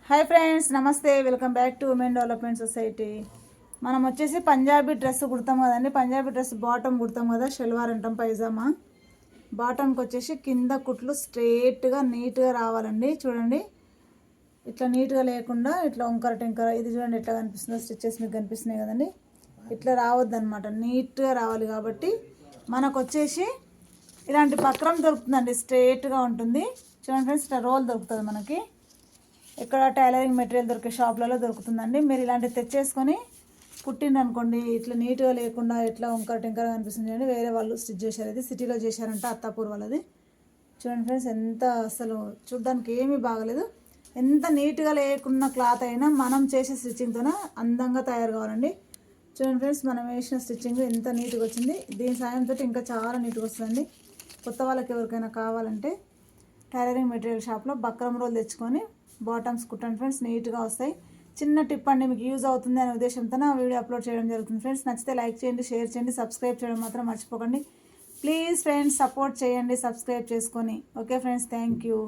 Hi friends, నమస్తే. Welcome back to women development society. మనం వచ్చేసి పంజాబీ డ్రెస్ కుడతాం కదండి. పంజాబీ డ్రెస్ బాటమ్ కుడతాం కదా, షల్వార్ అంటాం, పైజామా. బాటమ్కి వచ్చేసి కింద కుట్లు స్ట్రేట్గా నీట్గా రావాలండి. చూడండి, ఇట్లా నీట్గా లేకుండా ఇట్లా వంకర టెంకర, ఇది చూడండి ఎట్లా కనిపిస్తుందో, స్టిచ్చెస్ మీకు కనిపిస్తున్నాయి కదండి. ఇట్లా రావద్దు అనమాట, నీట్గా రావాలి. కాబట్టి మనకు వచ్చేసి ఇలాంటి పక్రం దొరుకుతుందండి, స్ట్రేట్గా ఉంటుంది. చూడండి ఫ్రెండ్స్, ఇట్లా రోల్ దొరుకుతుంది మనకి. ఇక్కడ టైలరింగ్ మెటీరియల్ దొరికే షాప్లలో దొరుకుతుందండి. మీరు ఇలాంటివి తెచ్చేసుకొని కుట్టిండి అనుకోండి, ఇట్లా నీట్గా లేకుండా ఎట్లా వంకర టెంకర కనిపిస్తుంది అండి. వేరే వాళ్ళు స్టిచ్ చేశారు, ఇది సిటీలో చేశారంట, అత్తాపూర్ వాళ్ళది. చూడండి ఫ్రెండ్స్, ఎంత అసలు చూడడానికి ఏమీ బాగలేదు. ఎంత నీట్గా లేకున్న క్లాత్ అయినా మనం చేసే స్టిచ్చింగ్తోనే అందంగా తయారు కావాలండి. చూడండి ఫ్రెండ్స్, మనం వేసిన స్టిచ్చింగ్ ఎంత నీట్గా వచ్చింది. దీని సాయంతో ఇంకా చాలా నీట్గా వస్తుందండి. కొత్త వాళ్ళకి ఎవరికైనా కావాలంటే టైలరింగ్ మెటీరియల్ షాప్లో బక్రం రోల్ తెచ్చుకొని బాటమ్స్ కుట్టండి ఫ్రెండ్స్, నీట్గా వస్తాయి. చిన్న టిప్ అండి, మీకు యూజ్ అవుతుంది అనే ఉద్దేశంతో నా వీడియో అప్లోడ్ చేయడం జరుగుతుంది ఫ్రెండ్స్. నచ్చితే లైక్ చేయండి, షేర్ చేయండి, సబ్స్క్రైబ్ చేయడం మాత్రం మర్చిపోకండి ప్లీజ్ ఫ్రెండ్స్. సపోర్ట్ చేయండి సబ్స్క్రైబ్ చేసుకొని. Okay friends, thank you.